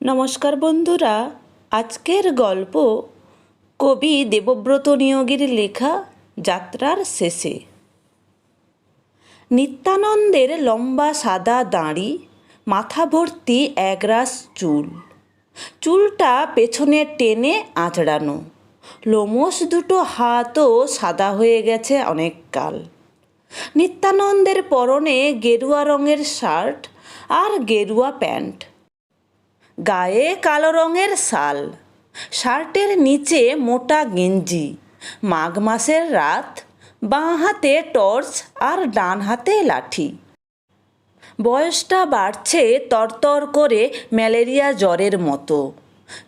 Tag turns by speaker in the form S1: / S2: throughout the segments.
S1: নমস্কার বন্ধুরা, আজকের গল্প কবি দেবব্রত নিয়োগীর লেখা যাত্রার শেষে। নিত্যানন্দের লম্বা সাদা দাড়ি, মাথা ভর্তি একরাশ চুল, চুলটা পেছনে টেনে আঁচড়ানো, লোমশ দুটো হাতও সাদা হয়ে গেছে অনেক কাল। নিত্যানন্দের পরনে গেরুয়া রঙের শার্ট আর গেরুয়া প্যান্ট, গায়ে কালো রঙের শাল, শার্টের নিচে মোটা গেঞ্জি, মাঘ মাসের রাত, বাঁ হাতে টর্চ আর ডান হাতে লাঠি। বয়সটা বাড়ছে তরতর করে ম্যালেরিয়া জ্বরের মতো,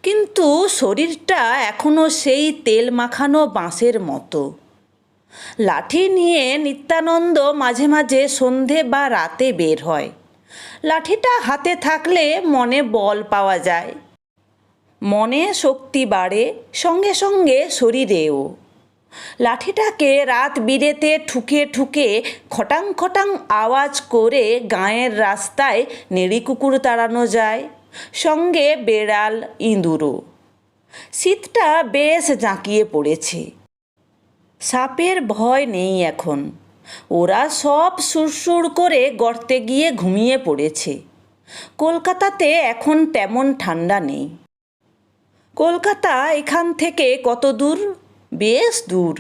S1: কিন্তু শরীরটা এখনও সেই তেল মাখানো বাঁশের মতো। লাঠি নিয়ে নিত্যানন্দ মাঝে মাঝে সন্ধে বা রাতে বের হয়। লাঠিটা হাতে থাকলে মনে বল পাওয়া যায়, মনে শক্তি বাড়ে, সঙ্গে সঙ্গে শরীরেও। লাঠিটাকে রাত বিরেতে ঠুকে ঠুকে খটাং খটাং আওয়াজ করে গাঁয়ের রাস্তায় নেড়ি কুকুর তাড়ানো যায়, সঙ্গে বেড়াল ইঁদুরও। শীতটা বেশ জাঁকিয়ে পড়েছে, সাপের ভয় নেই এখন, ওরা সব সুরসুর করে গর্তে গিয়ে ঘুমিয়ে পড়েছে। কলকাতাতে এখন তেমন ঠান্ডা নেই। কলকাতা এখান থেকে কত দূর? বেশ দূর।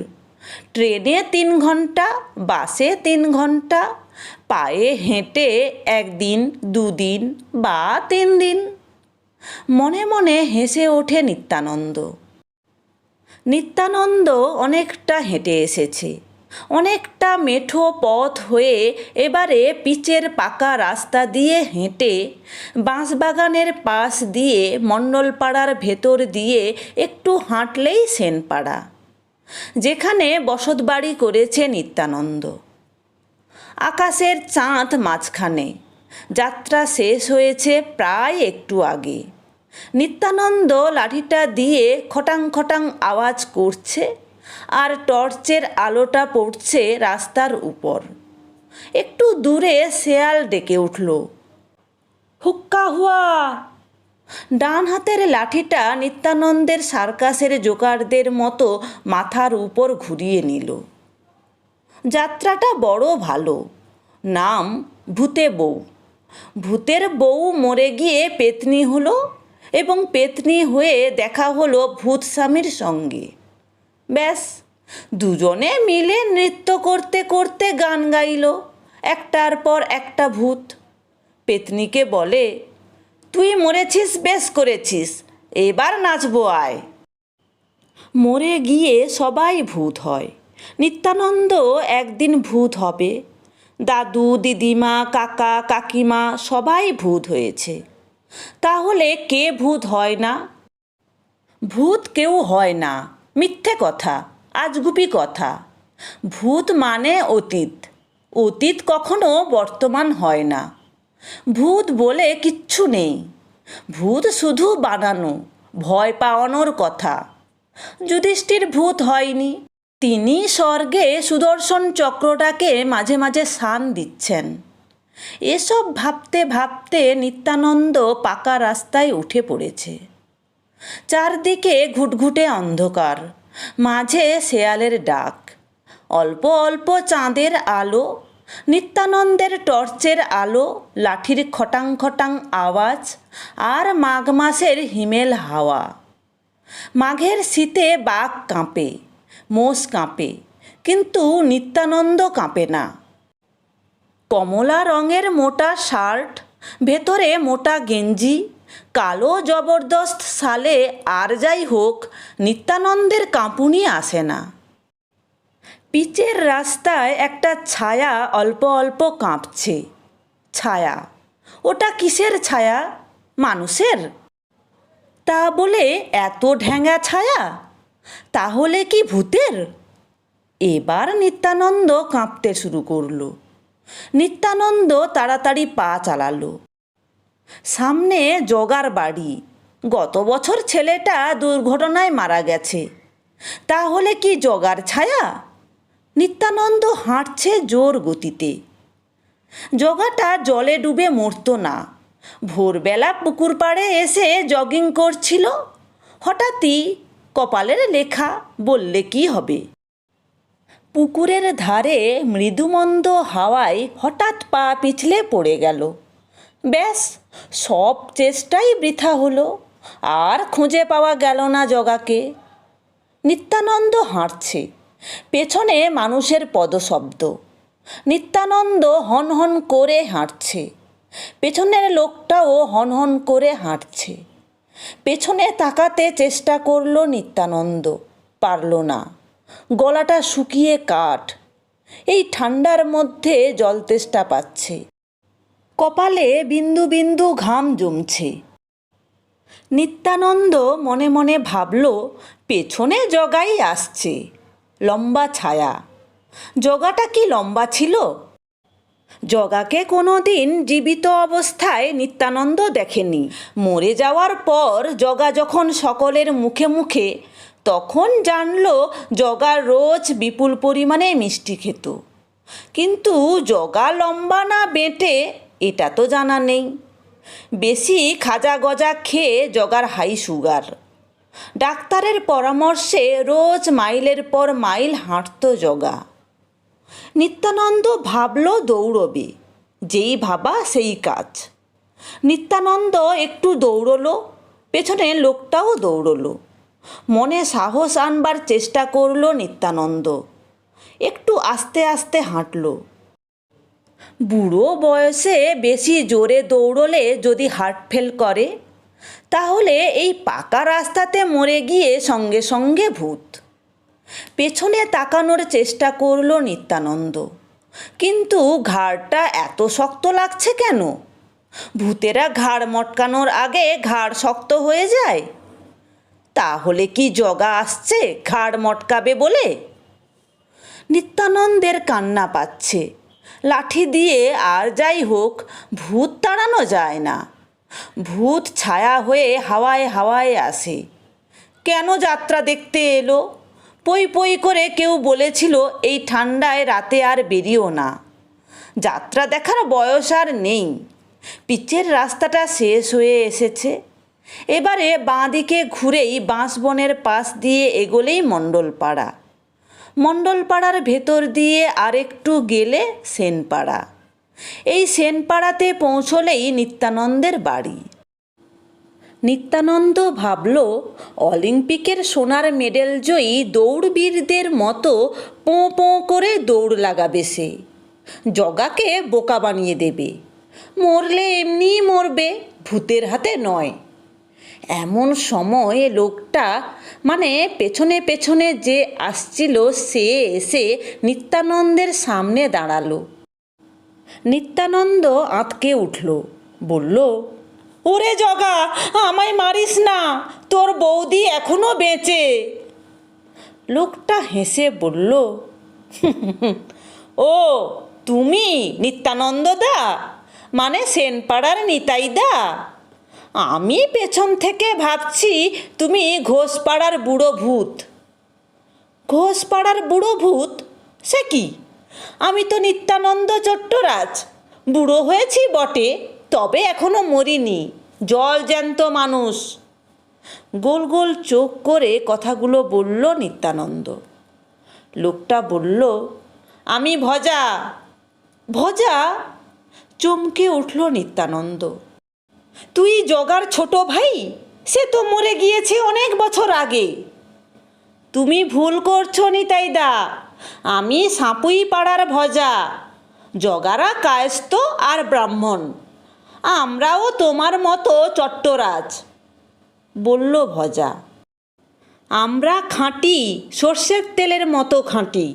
S1: ট্রেনে 3 ঘন্টা, বাসে 3 ঘন্টা, পায়ে হেঁটে 1 দিন 2 দিন বা 3 দিন। মনে মনে হেসে ওঠে নিত্যানন্দ। নিত্যানন্দ অনেকটা হেঁটে এসেছে, অনেকটা মেঠো পথ হয়ে এবারে পিচের পাকা রাস্তা দিয়ে হেঁটে বাঁশবাগানের পাশ দিয়ে মণ্ডলপাড়ার ভেতর দিয়ে একটু হাঁটলেই সেনপাড়া, যেখানে বসতবাড়ি করেছে নিত্যানন্দ। আকাশের চাঁদ মাঝখানে। যাত্রা শেষ হয়েছে প্রায় একটু আগে। নিত্যানন্দ লাঠিটা দিয়ে খটাং খটাং আওয়াজ করছে, আর টর্চের আলোটা পড়ছে রাস্তার উপর। একটু দূরে শেয়াল ডেকে উঠল, হুক্কা হুয়া। ডান হাতের লাঠিটা নিত্যানন্দের সার্কাসের জোকারদের মতো মাথার উপর ঘুরিয়ে নিল। যাত্রাটা বড় ভালো। নাম ভূতে বউ। ভূতের বউ মরে গিয়ে পেতনি হলো, এবং পেতনি হয়ে দেখা হলো ভূত স্বামীর সঙ্গে। ব্যাস, দুজনে মিলে নৃত্য করতে করতে গান গাইল, একটার পর একটা ভূত। পেতনিকে বলে, তুই মরেছিস, বেশ করেছিস, এবার নাচবো আয়। মরে গিয়ে সবাই ভূত হয়। নিত্যানন্দ একদিন ভূত হবে। দাদু দিদিমা কাকা কাকিমা সবাই ভূত হয়েছে। তাহলে কে ভূত হয় না? ভূত কেউ হয় না, মিথ্যে কথা, আজগুবি কথা। ভূত মানে অতীত, অতীত কখনো বর্তমান হয় না। ভূত বলে কিচ্ছু নেই। ভূত শুধু বানানো, ভয় পাওয়ানোর কথা। যুধিষ্ঠির ভূত হয়নি, তিনি স্বর্গে সুদর্শন চক্রটাকে মাঝে মাঝে শান দিচ্ছেন। এসব ভাবতে ভাবতে নিত্যানন্দ পাকা রাস্তায় উঠে পড়েছে। চারদিকে ঘুটঘুটে অন্ধকার, মাঝে শেয়ালের ডাক, অল্প অল্প চাঁদের আলো, নিত্যানন্দের টর্চের আলো, লাঠির খটাং খটাং আওয়াজ, আর মাঘ মাসের হিমেল হাওয়া। মাঘের শীতে বাঘ কাঁপে, মোষ কাঁপে, কিন্তু নিত্যানন্দ কাঁপে না। কমলা রঙের মোটা শার্ট, ভেতরে মোটা গেঞ্জি, কালো জবরদস্ত শালে, আর যাই হোক, নিত্যানন্দের কাঁপুনি আসে না। পিচের রাস্তায় একটা ছায়া অল্প অল্প কাঁপছে। ছায়া, ওটা কিসের ছায়া? মানুষের? তা বলে এত ঢ্যাঙা ছায়া? তাহলে কি ভূতের? এবার নিত্যানন্দ কাঁপতে শুরু করলো। নিত্যানন্দ তাড়াতাড়ি পা চালালো। সামনে জগার বাড়ি। গত বছর ছেলেটা দুর্ঘটনায় মারা গেছে। তাহলে কি জগার ছায়া? নিত্যানন্দ হাঁটছে জোর গতিতে। জগাটা জলে ডুবে মরতো না, ভোরবেলা পুকুর পাড়ে এসে জগিং করছিল, হঠাৎই কপালের লেখা বললে কি হবে। পুকুরের ধারে মৃদুমন্দ হাওয়ায় হঠাৎ পা পিছলে পড়ে গেল। ব্যাস, সব চেষ্টাই বৃথা হলো, আর খুঁজে পাওয়া গেল না জগাকে। নিত্যানন্দ হাঁটছে, পেছনে মানুষের পদশব্দ। নিত্যানন্দ হনহন করে হাঁটছে, পেছনের লোকটাও হনহন করে হাঁটছে। পেছনে তাকাতে চেষ্টা করল নিত্যানন্দ, পারল না। গলাটা শুকিয়ে কাঠ, এই ঠান্ডার মধ্যে জল তেষ্টা পাচ্ছে, কপালে বিন্দু বিন্দু ঘাম জমছে। নিত্যানন্দ মনে মনে ভাবল, পেছনে জগাই আসছে, লম্বা ছায়া। জগাটা কি লম্বা ছিল? জগাকে কোনো দিন জীবিত অবস্থায় নিত্যানন্দ দেখেনি। মরে যাওয়ার পর জগা যখন সকলের মুখে মুখে, তখন জানল জগা রোজ বিপুল পরিমাণে মিষ্টি খেত। কিন্তু জগা লম্বা না বেঁটে এটা তো জানা নেই। বেশি খাজা গজা খেয়ে জগার হাই সুগার। ডাক্তারের পরামর্শে রোজ মাইলের পর মাইল হাঁটত জগা। নিত্যানন্দ ভাবল দৌড়বে, যেই ভাবা সেই কাজ। নিত্যানন্দ একটু দৌড়লো, পেছনে লোকটাও দৌড়লো। মনে সাহস আনবার চেষ্টা করল নিত্যানন্দ, একটু আস্তে আস্তে হাঁটল। বুড়ো বয়সে বেশি জোরে দৌড়লে যদি হার্ট ফেল করে, তাহলে এই পাকা রাস্তাতে মরে গিয়ে সঙ্গে সঙ্গে ভূত। পেছনে তাকানোর চেষ্টা করল নিত্যানন্দ, কিন্তু ঘাড়টা এত শক্ত লাগছে কেন? ভূতেরা ঘাড় মটকানোর আগে ঘাড় শক্ত হয়ে যায়। তাহলে কি জগা আসছে ঘাড় মটকাবে বলে? নিত্যানন্দের কান্না পাচ্ছে। লাঠি দিয়ে আর যাই হোক ভূত তাড়ানো যায় না। ভূত ছায়া হয়ে হাওয়ায় হাওয়ায় আসে। কেন যাত্রা দেখতে এলো? পই পই করে কেউ বলেছিল এই ঠান্ডায় রাতে আর বেরিও না। যাত্রা দেখার বয়স আর নেই। পিচের রাস্তাটা শেষ হয়ে এসেছে। এবারে বাঁ দিকে ঘুরেই বাঁশবনের পাশ দিয়ে এগোলেই মণ্ডলপাড়া। মণ্ডলপাড়ার ভেতর দিয়ে আরেকটু গেলে সেনপাড়া। এই সেনপাড়াতে পৌঁছলেই নিত্যানন্দের বাড়ি। নিত্যানন্দ ভাবল, অলিম্পিকের সোনার মেডেল জয়ী দৌড়বীরদের মতো পোঁ পোঁ করে দৌড় লাগাবে সে। জগাকে বোকা বানিয়ে দেবে। মরলে এমনিই মরবে, ভূতের হাতে নয়। এমন সময় লোকটা, মানে পেছনে পেছনে যে আসছিল, সে এসে নিত্যানন্দের সামনে দাঁড়ালো। নিত্যানন্দ আঁতকে উঠল, বলল, ওরে জগা, আমায় মারিস না, তোর বৌদি এখনো বেঁচে। লোকটা হেসে বলল, ও তুমি নিত্যানন্দ দা, মানে সেনপাড়ার নিতাই দা? আমি পেছন থেকে ভাবছি তুমি ঘোষপাড়ার বুড়ো ভূত। ঘোষপাড়ার বুড়ো ভূত? সে কি? আমি তো নিত্যানন্দ চট্টরাজ। বুড়ো হয়েছি বটে, তবে এখনো মরিনি, জল জ্যান্ত মানুষ। গোল গোল চোখ করে কথাগুলো বলল নিত্যানন্দ। লোকটা বলল, আমি ভজা। ভজা? চমকে উঠল নিত্যানন্দ। তুই জগার ছোট ভাই? সে তো মরে গিয়েছে অনেক বছর আগে। তুমি ভুল করছো নিতাইদা, আমি সাঁপুই পাড়ার ভজা। জগারা কায়স্থ আর ব্রাহ্মণ, আমরাও তোমার মতো চট্টরাজ, বলল ভজা। আমরা খাঁটি, সর্ষের তেলের মতো খাঁটি।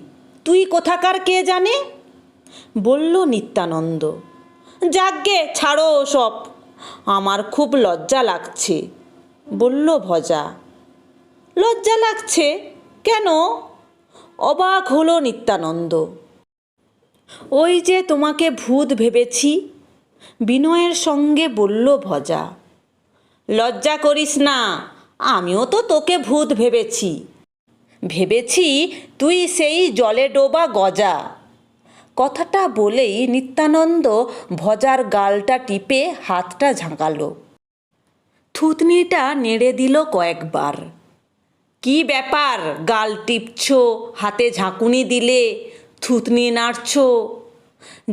S1: তুই কোথাকার কে জানে, বলল নিত্যানন্দ। যাকগে, ছাড়ো ওসব, আমার খুব লজ্জা লাগছে, বলল ভজা। লজ্জা লাগছে কেন? অবাক হলো নিত্যানন্দ। ওই যে তোমাকে ভূত ভেবেছি, বিনয়ের সঙ্গে বলল ভজা। লজ্জা করিস না, আমিও তো তোকে ভূত ভেবেছি। ভেবেছি তুই সেই জলে ডোবা গজা। কথাটা বলেই নিত্যানন্দ ভজার গালটা টিপে হাতটা ঝাঁকালো। থুতনিটা নেড়ে দিল কয়েকবার। কি ব্যাপার, গাল টিপছ, হাতে ঝাঁকুনি দিলে, থুতনি নাড়ছ?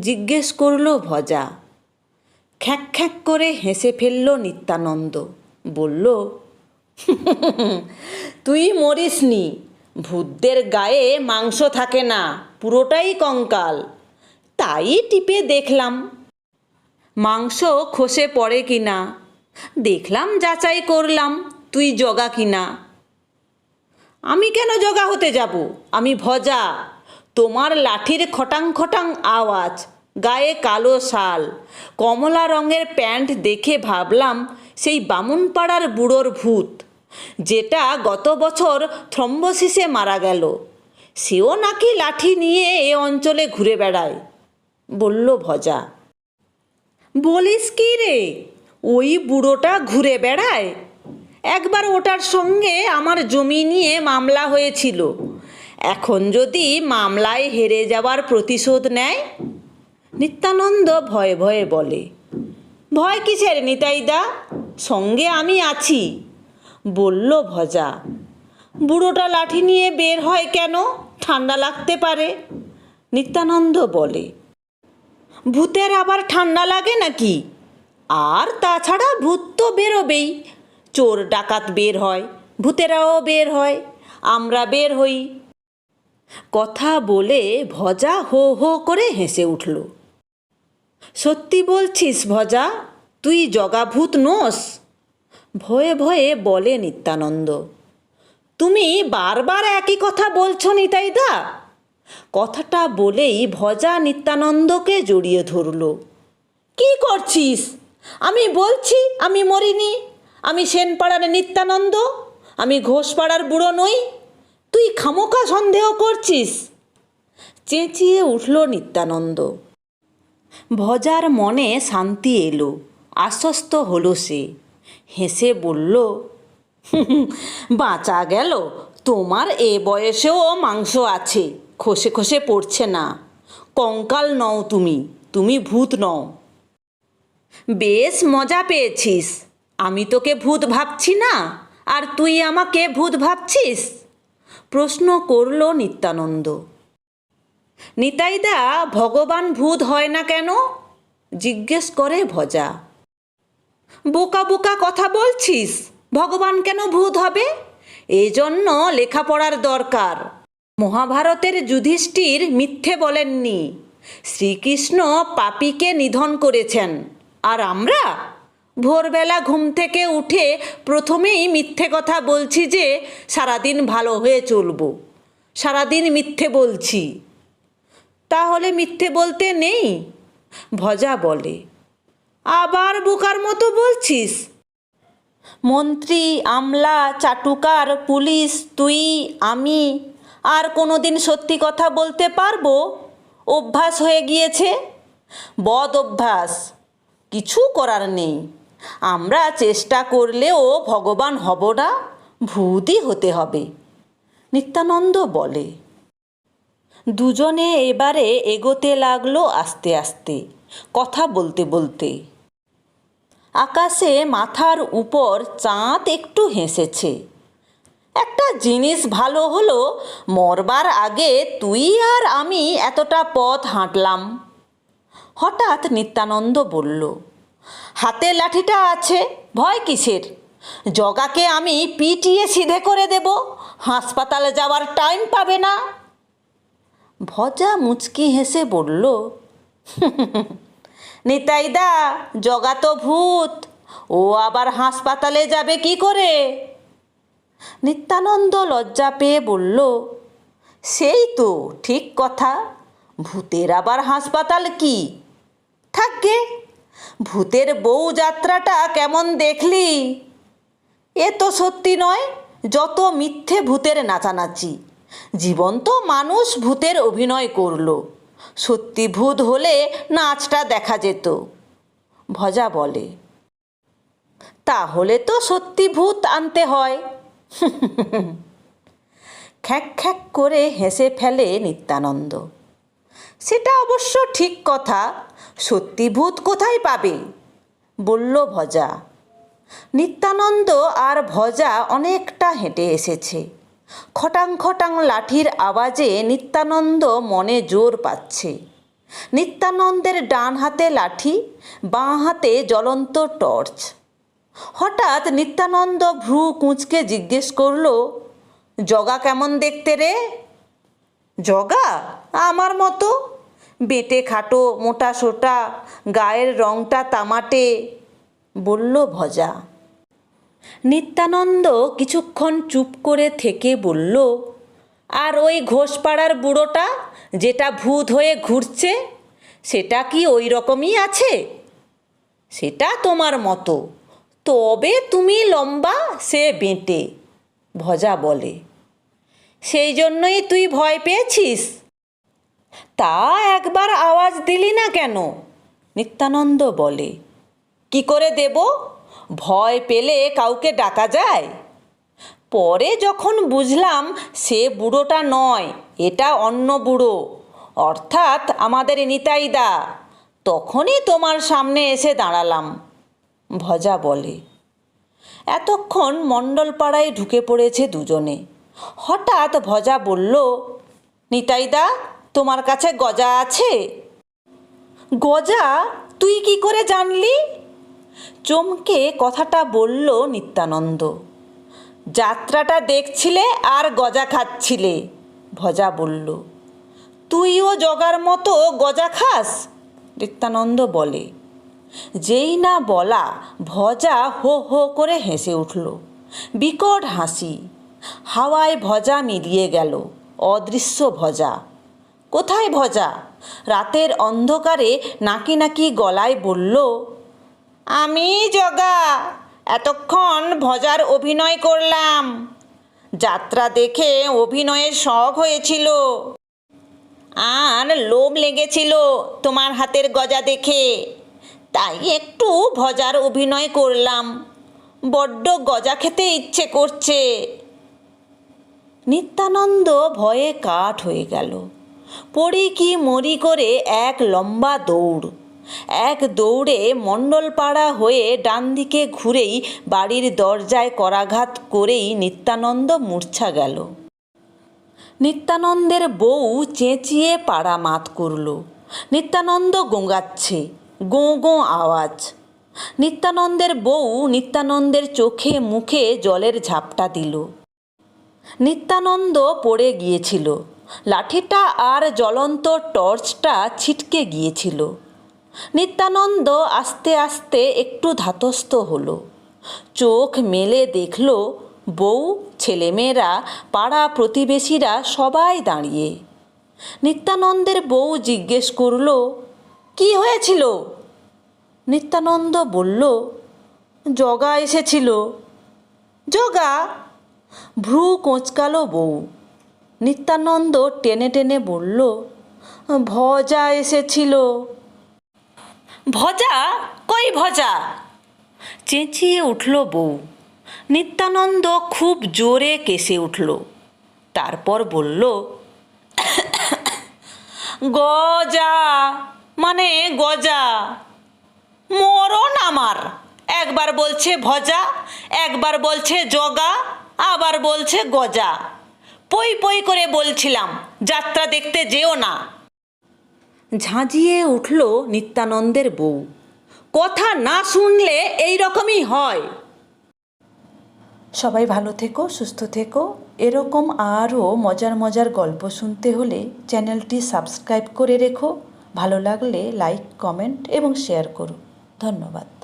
S1: জিজ্ঞেস করল ভজা। খ্যাঁক খ্যাঁক করে হেসে ফেলল নিত্যানন্দ। বলল, তুই মরিসনি, ভূতদের গায়ে মাংস থাকে না, পুরোটাই কঙ্কাল, তাই টিপে দেখলাম। মাংস খসে পড়ে কিনা দেখলাম, যাচাই করলাম তুই জগা কিনা। আমি কেন জগা হতে যাব? আমি ভজা। তোমার লাঠির খটাং খটাং আওয়াজ, গায়ে কালো শাল, কমলা রঙের প্যান্ট দেখে ভাবলাম সেই বামুনপাড়ার বুড়োর ভূত, যেটা গত বছর থ্রম্বোসিসে মারা গেল, সেও নাকি লাঠি নিয়ে এ অঞ্চলে ঘুরে বেড়ায়, বলল ভজা। বলিস কি রে, ওই বুড়োটা ঘুরে বেড়ায়? একবার ওটার সঙ্গে আমার জমি নিয়ে মামলা হয়েছিল, এখন যদি মামলায় হেরে যাওয়ার প্রতিশোধ নেয়? নিত্যানন্দ ভয়ে ভয়ে বলে। ভয় কিসের নিতাইদা, সঙ্গে আমি আছি, বলল ভজা। বুড়োটা লাঠি নিয়ে বের হয় কেন? ঠান্ডা লাগতে পারে। নিত্যানন্দ বলে। ভূতের আবার ঠান্ডা লাগে নাকি? আর তাছাড়া ভূত তো বেরোবেই, চোর ডাকাত বের হয়, ভূতেরাও বের হয়, আমরা বের হই। কথা বলে ভজা হো হো করে হেসে উঠল। সত্যি বলছিস ভজা, তুই জগা ভূত নোস? ভয়ে ভয়ে বলে নিত্যানন্দ। তুমি বারবার একই কথা বলছো নিতাইদা। কথাটা বলেই ভজা নিত্যানন্দকে জড়িয়ে ধরল। কি করছিস? আমি বলছি আমি মরিনি, আমি সেনপাড়ার নিত্যানন্দ, আমি ঘোষপাড়ার বুড়ো নই, তুই খামোকা সন্দেহ করছিস। চেঁচিয়ে উঠল নিত্যানন্দ। ভজার মনে শান্তি এলো, আশ্বস্ত হলো সে। হেসে বলল, বাঁচা গেল, তোমার এ বয়সেও মাংস আছে, খসে খসে পড়ছে না, কঙ্কাল নও তুমি, তুমি ভূত নও। বেশ মজা পেয়েছিস, আমি তোকে ভূত ভাবছি না, আর তুই আমাকে ভূত ভাবছিস? প্রশ্ন করল নিত্যানন্দ। নিতাইদা, ভগবান ভূত হয় না কেন? জিজ্ঞেস করে ভজা। বোকা বোকা কথা বলছিস, ভগবান কেন ভূত হবে? এজন্য লেখাপড়ার দরকার। মহাভারতের যুধিষ্ঠির মিথ্যে বলেননি, শ্রীকৃষ্ণ পাপীকে নিধন করেছেন, আর আমরা ভোরবেলা ঘুম থেকে উঠে প্রথমেই মিথ্যে কথা বলছি যে সারাদিন ভালো হয়ে চলব, সারাদিন মিথ্যে বলছি। তাহলে মিথ্যে বলতে নেই? ভজা বলে। আবার বোকার মতো বলছিস। মন্ত্রী, আমলা, চাটুকার, পুলিশ, তুই, আমি আর কোনো দিন সত্যি কথা বলতে পারবো? অভ্যাস হয়ে গিয়েছে, বদ অভ্যাস, কিছু করার নেই। আমরা চেষ্টা করলেও ভগবান হব না, ভূতই হতে হবে, নিত্যানন্দ বলে। দুজনে এবারে এগোতে লাগলো আস্তে আস্তে, কথা বলতে বলতে। আকাশে মাথার উপর চাঁদ একটু হেসেছে। একটা জিনিস ভালো হলো, মরবার আগে তুই আর আমি এতটা পথ হাঁটলাম। হঠাৎ নিত্যানন্দ বলল, হাতে লাঠিটা আছে, ভয় কিসের? জগাকে আমি পিটিয়ে সিধে করে দেব, হাসপাতালে যাওয়ার টাইম পাবে না। ভজা মুচকি হেসে বলল, নিতাইদা, জগা তো ভূত, ও আবার হাসপাতালে যাবে কি করে? নিত্যানন্দ লজ্জা পেয়ে বলল, সেই তো ঠিক কথা, ভূতের আবার হাসপাতাল কি? থাকবে, ভূতের বউ যাত্রাটা কেমন দেখলি? এ তো সত্যি নয়, যত মিথ্যে ভূতের নাচানাচি। জীবন্ত মানুষ ভূতের অভিনয় করলো, সত্যি ভূত হলে নাচটা দেখা যেত। ভজা বলে। তাহলে তো সত্যি ভূত আনতে হয়। খ্যাঁক খ্যাঁক করে হেসে ফেলে নিত্যানন্দ। সেটা অবশ্য ঠিক কথা, সত্যি ভূত কোথায় পাবে, বলল ভজা। নিত্যানন্দ আর ভজা অনেকটা হেঁটে এসেছে। খটাং খটাং লাঠির আওয়াজে নিত্যানন্দ মনে জোর পাচ্ছে। নিত্যানন্দের ডান হাতে লাঠি, বাঁ হাতে জ্বলন্ত টর্চ। হঠাৎ নিত্যানন্দ ভ্রু কুঁচকে জিজ্ঞেস করল, জগা কেমন দেখতে রে? জগা আমার মতো, বেঁটে খাটো, মোটা সোটা, গায়ের রংটা তামাটে, বলল ভজা। নিত্যানন্দ কিছুক্ষণ চুপ করে থেকে বলল, আর ওই ঘোষপাড়ার বুড়োটা যেটা ভূত হয়ে ঘুরছে, সেটা কি ওই রকমই আছে? সেটা তোমার মতো, তবে তুমি লম্বা, সে বেঁটে, ভজা বলে। সেই জন্যই তুই ভয় পেয়েছিস? তা একবার আওয়াজ দিলি না কেন? নিত্যানন্দ বলে। কি করে দেব? ভয় পেলে কাউকে ডাকা যায়? পরে যখন বুঝলাম সে বুড়োটা নয়, এটা অন্য বুড়ো, অর্থাৎ আমাদের নিতাইদা, তখনই তোমার সামনে এসে দাঁড়ালাম, ভজা বলে। এতক্ষণ মণ্ডলপাড়ায় ঢুকে পড়েছে দুজনে। হঠাৎ ভজা বলল, নিতাইদা, তোমার কাছে গজা আছে? গজা? তুই কি করে জানলি? চমকে কথাটা বলল নিত্যানন্দ। যাত্রাটা দেখছিলে আর গজা খাচ্ছিলে, ভজা বলল। তুইও জগার মতো গজা খাস? নিত্যানন্দ বলে। যেই না বলা, ভজা হো হো করে হেসে উঠল, বিকট হাসি। হাওয়ায় ভজা মিলিয়ে গেল, অদৃশ্য ভজা। কোথায় ভজা? রাতের অন্ধকারে নাকি নাকি গলায় বলল, আমি জগা, এতক্ষণ ভজার অভিনয় করলাম। যাত্রা দেখে অভিনয়ের শখ হয়েছিল, আর লোভ লেগেছিল তোমার হাতের গজা দেখে, তাই একটু ভজার অভিনয় করলাম। বড্ড গজা খেতে ইচ্ছে করছে। নিত্যানন্দ ভয়ে কাঠ হয়ে গেল। পড়ি কি মরি করে এক লম্বা দৌড়। এক দৌড়ে মণ্ডলপাড়া হয়ে ডান দিকে ঘুরেই বাড়ির দরজায় করাঘাত করেই নিত্যানন্দ মূর্ছা গেল। নিত্যানন্দের বউ চেঁচিয়ে পাড়া মাত করল। নিত্যানন্দ গোঙাচ্ছে, গোঁ গোঁ আওয়াজ। নিত্যানন্দের বউ নিত্যানন্দের চোখে মুখে জলের ঝাপটা দিল। নিত্যানন্দ পড়ে গিয়েছিল। লাঠিটা আর জ্বলন্ত টর্চটা ছিটকে গিয়েছিল। নিত্যানন্দ আস্তে আস্তে একটু ধাতস্থ হলো। চোখ মেলে দেখল বউ, ছেলেমেয়েরা, পাড়া প্রতিবেশীরা সবাই দাঁড়িয়ে। নিত্যানন্দের বউ জিজ্ঞেস করল, কি হয়েছিল? নিত্যানন্দ বলল, জগা এসেছিল। জগা? ভ্রু কোঁচকালো বউ। নিত্যানন্দ টেনে টেনে বলল, ভজা এসেছিল। ভজা? কই ভজা? চেঁচিয়ে উঠল বউ। নিত্যানন্দ খুব জোরে কেসে উঠল। তারপর বলল, গজা মানে গজা। মরণ আমার! একবার বলছে ভজা, একবার বলছে জগা, আবার বলছে গজা। পই পই করে বলছিলাম যাত্রা দেখতে যেও না। ঝাঁঝিয়ে উঠল নিত্যানন্দের বউ। কথা না শুনলে এই রকমই হয়। সবাই ভালো থেকো, সুস্থ থেকো। এরকম আরও মজার মজার গল্প শুনতে হলে চ্যানেলটি সাবস্ক্রাইব করে রেখো। ভালো লাগলে লাইক, কমেন্ট এবং শেয়ার করো। ধন্যবাদ।